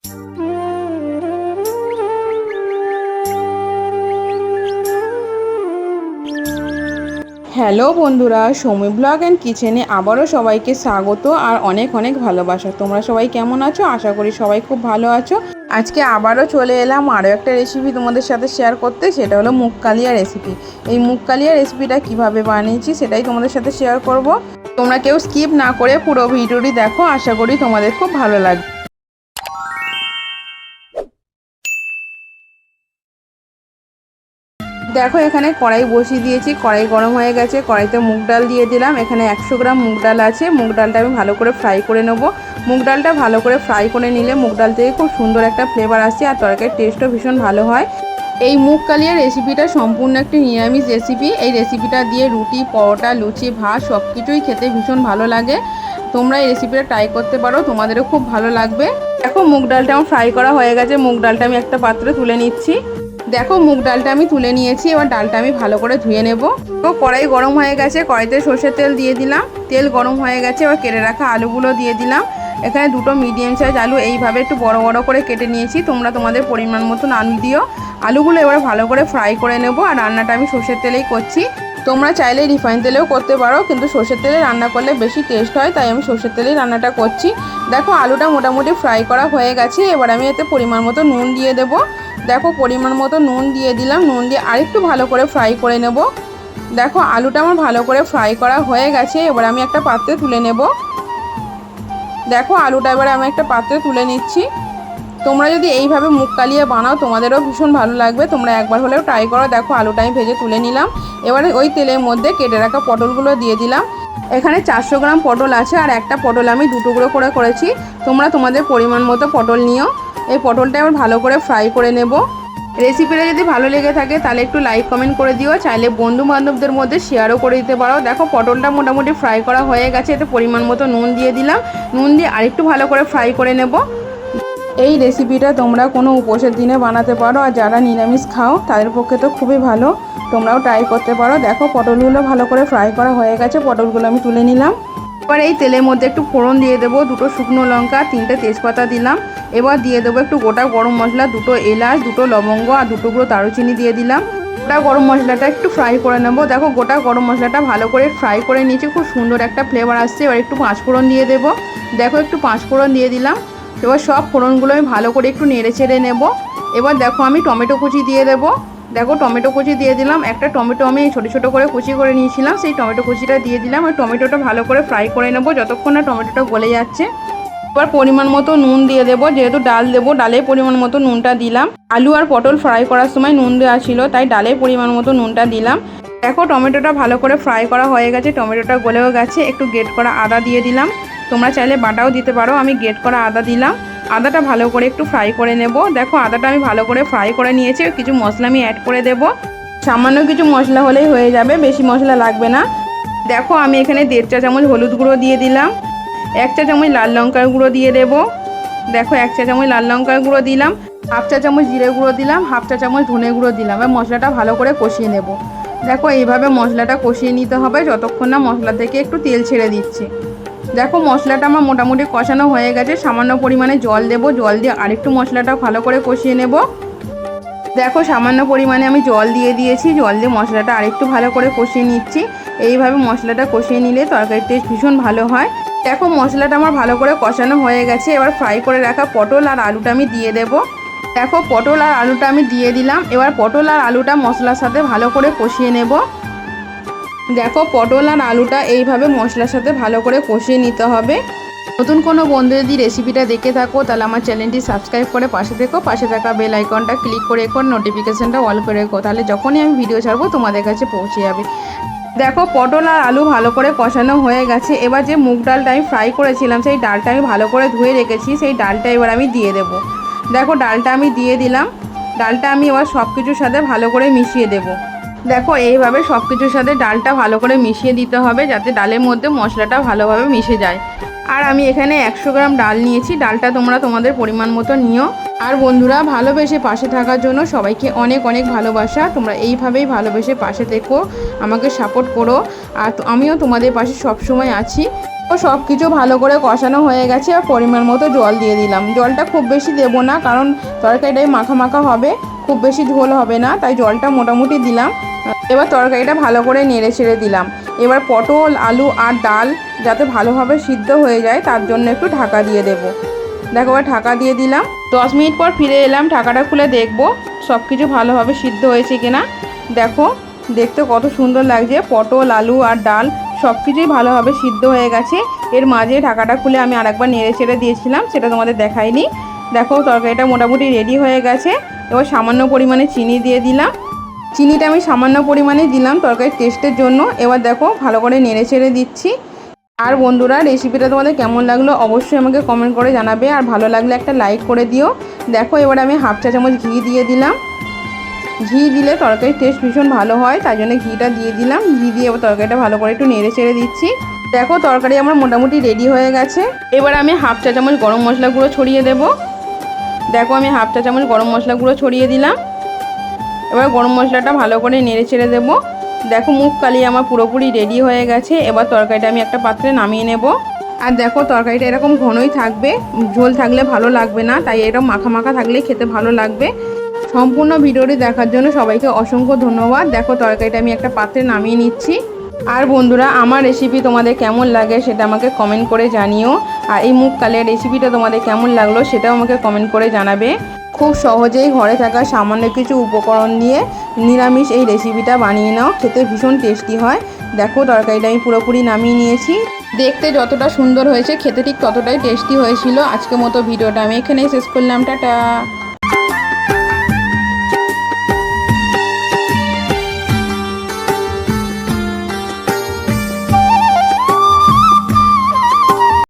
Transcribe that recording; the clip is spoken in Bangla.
হ্যালো বন্ধুরা, সৌমি ব্লগ অ্যান্ড কিচেনে আবারও সবাইকে স্বাগত আর অনেক অনেক ভালোবাসা। তোমরা সবাই কেমন আছো? আশা করি সবাই খুব ভালো আছো। আজকে আবারও চলে এলাম আরও একটা রেসিপি তোমাদের সাথে শেয়ার করতে, সেটা হলো মুগ কালিয়া রেসিপি। এই মুগ কালিয়া রেসিপিটা কিভাবে বানিয়েছি সেটাই তোমাদের সাথে শেয়ার করব। তোমরা কেউ স্কিপ না করে পুরো ভিডিওটি দেখো, আশা করি তোমাদের খুব ভালো লাগবে। দেখো এখানে কড়াই বসিয়ে দিয়েছি, কড়াই গরম হয়ে গেছে, কড়াইতে মুগ ডাল দিয়ে দিলাম। এখানে 100 গ্রাম মুগ ডাল আছে। মুগ ডালটা আমি ভালো করে ফ্রাই করে নেব। মুগ ডালটা ভালো করে ফ্রাই করে নিলে মুগ ডাল থেকে খুব সুন্দর একটা ফ্লেভার আসে আর তরকারির টেস্টও ভীষণ ভালো হয়। এই মুগ কালিয়া রেসিপিটা সম্পূর্ণ একটি নিরামিষ রেসিপি। এই রেসিপিটা দিয়ে রুটি, পরোটা, লুচি, ভাত সব কিছুই খেতে ভীষণ ভালো লাগে। তোমরা এই রেসিপিটা ট্রাই করতে পারো, তোমাদেরও খুব ভালো লাগবে। দেখো মুগ ডালটা আমার ফ্রাই করা হয়ে গেছে। মুগ ডালটা আমি একটা পাত্রে তুলে নিচ্ছি। দেখো মুগ ডালটা আমি তুলে নিয়েছি। এবার ডালটা আমি ভালো করে ধুয়ে নেব। তো কড়াই গরম হয়ে গেছে, কড়াইতে সর্ষের তেল দিয়ে দিলাম। তেল গরম হয়ে গেছে, এবার কেটে রাখা আলুগুলো দিয়ে দিলাম। এখানে দুটো মিডিয়াম সাইজ আলু এইভাবে একটু বড় বড় করে কেটে নিয়েছি। তোমরা তোমাদের পরিমাণ মতন আলু দিও। আলুগুলো এবার ভালো করে ফ্রাই করে নেব। আর রান্নাটা আমি সর্ষের তেলেই করছি। তোমরা চাইলে রিফাইন তেলেও করতে পারো, কিন্তু সর্ষের তেলে রান্না করলে বেশি টেস্ট হয়, তাই আমি সর্ষের তেলেই রান্নাটা করছি। দেখো আলুটা মোটামুটি ফ্রাই করা হয়ে গেছে। এবার আমি এতে পরিমাণ মতো নুন দিয়ে দেবো। দেখো পরিমাণ মতো নুন দিয়ে দিলাম। নুন দিয়ে আরেকটু ভালো করে ফ্রাই করে নেব। দেখো আলুটা আমার ভালো করে ফ্রাই করা হয়ে গেছে। এবার আমি একটা পাত্রে তুলে নেব। দেখো আলুটা এবারে আমি একটা পাত্রে তুলে নিচ্ছি। তোমরা যদি এইভাবে মুগ কালিয়া বানাও তোমাদেরও ভীষণ ভালো লাগবে। তোমরা একবার হলেও ট্রাই করো। দেখো আলুটা আমি ভেজে তুলে নিলাম। এবারে ওই তেলের মধ্যে কেটে রাখা পটলগুলো দিয়ে দিলাম। এখানে 400 গ্রাম পটল আছে আর একটা পটল আমি 2 টুকরো করে করেছি। তোমরা তোমাদের পরিমাণ মতো পটল নিও। এই পটলটা আবার ভালো করে ফ্রাই করে নেব। রেসিপিটা যদি ভালো লেগে থাকে তাহলে একটু লাইক কমেন্ট করে দিও। চাইলে বন্ধু বান্ধবদের মধ্যে শেয়ারও করে দিতে পারো। দেখো পটলটা মোটামুটি ফ্রাই করা হয়ে গেছে। এতে পরিমাণ মতো নুন দিয়ে দিলাম। নুন দিয়ে আরেকটু ভালো করে ফ্রাই করে নেব। এই রেসিপিটা তোমরা কোনো উপোসের দিনে বানাতে পারো, আর যারা নিরামিষ খাও তাদের পক্ষে তো খুবই ভালো। তোমরাও ট্রাই করতে পারো। দেখো পটলগুলো ভালো করে ফ্রাই করা হয়ে গেছে। পটলগুলো আমি তুলে নিলাম। এবার এই তেলের মধ্যে একটু ফোড়ন দিয়ে দেবো। 2টো শুকনো লঙ্কা, 3টে তেজপাতা দিলাম। এবার দিয়ে দেবো একটু গোটা গরম মশলা, 2টো এলাচ, 2টো লবঙ্গ আর 2 টুকরো দারুচিনি দিয়ে দিলাম। গোটা গরম মশলাটা একটু ফ্রাই করে নেব। দেখো গোটা গরম মশলাটা ভালো করে ফ্রাই করে নিয়েছি, খুব সুন্দর একটা ফ্লেভার আসছে। এবার একটু পাঁচফোড়ন দিয়ে দেবো। দেখো একটু পাঁচফোড়ন দিয়ে দিলাম। এবার সব ফোড়নগুলো আমি ভালো করে একটু নেড়ে চেড়ে নেব। এবার দেখো আমি টমেটো কুচি দিয়ে দেবো। দেখো টমেটো কুচি দিয়ে দিলাম। একটা টমেটো আমি ছোটো ছোটো করে কুচি করে নিয়েছিলাম, সেই টমেটো কুচিটা দিয়ে দিলাম। ওই টমেটোটা ভালো করে ফ্রাই করে নেব যতক্ষণ না টমেটোটা গলে যাচ্ছে। এবার পরিমাণ মতো নুন দিয়ে দেবো। যেহেতু ডাল দেবো, ডালের পরিমাণ মতো নুনটা দিলাম। আলু আর পটল ফ্রাই করার সময় নুন দেওয়া ছিল, তাই ডালের পরিমাণ মতো নুনটা দিলাম। দেখো টমেটোটা ভালো করে ফ্রাই করা হয়ে গেছে, টমেটোটা গলেও গেছে। একটু গ্রেট করা আদা দিয়ে দিলাম। তোমরা চাইলে বাটাও দিতে পারো, আমি গ্রেট করা আদা দিলাম। আদাটা ভালো করে একটু ফ্রাই করে নেব। দেখো আদাটা আমি ভালো করে ফ্রাই করে নিয়েছি। কিছু মশলা আমি অ্যাড করে দেব। সামান্য কিছু মশলা হলেই হয়ে যাবে, বেশি মশলা লাগবে না। দেখো আমি এখানে 1.5 চা চামচ হলুদ গুঁড়ো দিয়ে দিলাম। 1 চা চামচ লাল লঙ্কার গুঁড়ো দিয়ে দেব। দেখো 1 চা চামচ লাল লঙ্কার গুঁড়ো দিলাম। 1/2 চা চামচ জিরে গুঁড়ো দিলাম। 1/2 চা চামচ ধনে গুঁড়ো দিলাম। এবার মশলাটা ভালো করে কষিয়ে নেব। দেখো এইভাবে মশলাটা কষিয়ে নিতে হবে যতক্ষণ না মশলা থেকে একটু তেল ছেড়ে দিচ্ছে। দেখো মশলাটা আমার মোটামুটি কষানো হয়ে গেছে। সামান্য পরিমাণে জল দেব। জল দিয়ে আরেকটু মশলাটা ভালো করে কষিয়ে নেব। দেখো সামান্য পরিমাণে আমি জল দিয়ে দিয়েছি। জল দিয়ে মশলাটা আরেকটু ভালো করে কষিয়ে নিচ্ছি। এইভাবে মশলাটা কষিয়ে নিলে তরকারির টেস্ট ভীষণ ভালো হয়। দেখো মশলাটা আমার ভালো করে কষানো হয়ে গেছে। এবার ফ্রাই করে রাখা পটল আর আলুটা আমি দিয়ে দেব। দেখো পটল আর আলুটা আমি দিয়ে দিলাম। এবার পটল আর আলুটা মশলার সাথে ভালো করে কষিয়ে নেব। দেখো পটল আর আলুটা এইভাবে মশলার সাথে ভালো করে কষিয়ে নিতে হবে। নতুন কোনো বন্ধু যদি রেসিপিটা দেখে থাকো তাহলে আমার চ্যানেলটি সাবস্ক্রাইব করে পাশে থেকো। পাশে থাকা বেল আইকনটা ক্লিক করে রেখো, নোটিফিকেশানটা অল করে রেখো, তাহলে যখনই আমি ভিডিও ছাড়বো তোমাদের কাছে পৌঁছে যাবে। দেখো পটল আর আলু ভালো করে কষানো হয়ে গেছে। এবার যে মুগ ডালটা আমি ফ্রাই করেছিলাম সেই ডালটা আমি ভালো করে ধুয়ে রেখেছি, সেই ডালটা এবার আমি দিয়ে দেব। দেখো ডালটা আমি দিয়ে দিলাম। ডালটা আমি এবার সব কিছুর সাথে ভালো করে মিশিয়ে দেব। দেখো এইভাবে সব কিছুর সাথে ডালটা ভালো করে মিশিয়ে দিতে হবে, যাতে ডালের মধ্যে মশলাটা ভালোভাবে মিশে যায়। আর আমি এখানে 100 গ্রাম ডাল নিয়েছি। ডালটা তোমরা তোমাদের পরিমাণ মতো নিও। আর বন্ধুরা, ভালোবেসে পাশে থাকার জন্য সবাইকে অনেক অনেক ভালোবাসা। তোমরা এইভাবেই ভালোবেসে পাশে থেকো, আমাকে সাপোর্ট করো। আর আমিও তোমাদের পাশে সবসময় আছি। তো সব কিছু ভালো করে কষানো হয়ে গেছে আর পরিমাণ মতো জল দিয়ে দিলাম। জলটা খুব বেশি দেবো না, কারণ তরকারিটাই মাখা মাখা হবে, খুব বেশি ঝোল হবে না, তাই জলটা মোটামুটি দিলাম। এবার তরকারিটা ভালো করে নেড়ে ছেড়ে দিলাম। এবার পটল, আলু আর ডাল যাতে ভালোভাবে সিদ্ধ হয়ে যায় তার জন্য একটু ঢাকা দিয়ে দেবো। দেখো, এবার ঢাকা দিয়ে দিলাম। 10 মিনিট পর ফিরে এলাম, ঢাকাটা খুলে দেখবো সব কিছু ভালোভাবে সিদ্ধ হয়েছে কিনা। দেখো, দেখতে কত সুন্দর লাগছে। পটল, আলু আর ডাল সব কিছুই ভালোভাবে সিদ্ধ হয়ে গেছে। এর মাঝে ঢাকাটা খুলে আমি আরেকবার নেড়ে ছেড়ে দিয়েছিলাম, সেটা তোমাদের দেখাইনি। দেখো, তরকারিটা মোটামুটি রেডি হয়ে গেছে। এবার সামান্য পরিমাণে চিনি দিয়ে দিলাম। চিনিটা আমি সামান্য পরিমাণে দিলাম তরকারির টেস্টের জন্য। এবার দেখো, ভালো করে নেড়ে ছেড়ে দিচ্ছি। আর বন্ধুরা, রেসিপিটা তোমাদের কেমন লাগলো অবশ্যই আমাকে কমেন্ট করে জানাবে। আর ভালো লাগলে একটা লাইক করে দিও। দেখো, এবার আমি হাফ চা চামচ ঘি দিয়ে দিলাম। ঘি দিলে তরকারির টেস্ট ভীষণ ভালো হয়, তাই জন্য ঘিটা দিয়ে দিলাম। ঘি দিয়ে এবার তরকারিটা ভালো করে একটু নেড়ে ছেড়ে দিচ্ছি। দেখো, তরকারি আমার মোটামুটি রেডি হয়ে গেছে। এবার আমি হাফ চা চামচ গরম মশলা গুঁড়ো ছড়িয়ে দেবো। দেখো, আমি হাফ চা চামচ গরম মশলা গুঁড়ো ছড়িয়ে দিলাম। এবার গরম মশলাটা ভালো করে নেড়ে ছেড়ে দেবো। দেখো, মুখ কালিয়ে আমার পুরোপুরি রেডি হয়ে গেছে। এবার তরকারিটা আমি একটা পাত্রে নামিয়ে নেব। আর দেখো, তরকারিটা এরকম ঘনই থাকবে, ঝোল থাকলে ভালো লাগবে না, তাই এরকম মাখা মাখা থাকলে খেতে ভালো লাগবে। সম্পূর্ণ ভিডিওটি দেখার জন্য সবাইকে অসংখ্য ধন্যবাদ। দেখো, তরকারিটা আমি একটা পাত্রে নামিয়ে নিচ্ছি। আর বন্ধুরা, আমার রেসিপি তোমাদের কেমন লাগে সেটা আমাকে কমেন্ট করে জানিও। আর এই মুগ কালিয়া রেসিপিটা তোমাদের কেমন লাগলো সেটাও আমাকে কমেন্ট করে জানাবে। খুব সহজেই ঘরে থাকা সামান্য কিছু উপকরণ দিয়ে নিরামিষ এই রেসিপিটা বানিয়ে নাও, খেতে ভীষণ টেস্টি হয়। দেখো, তরকারিটা আমি পুরোপুরি নামিয়ে নিয়েছি। দেখতে যতটা সুন্দর হয়েছে, খেতে ঠিক ততটাই টেস্টি হয়েছিল। আজকের মতো ভিডিওটা আমি এখানেই শেষ করলাম। টাটা।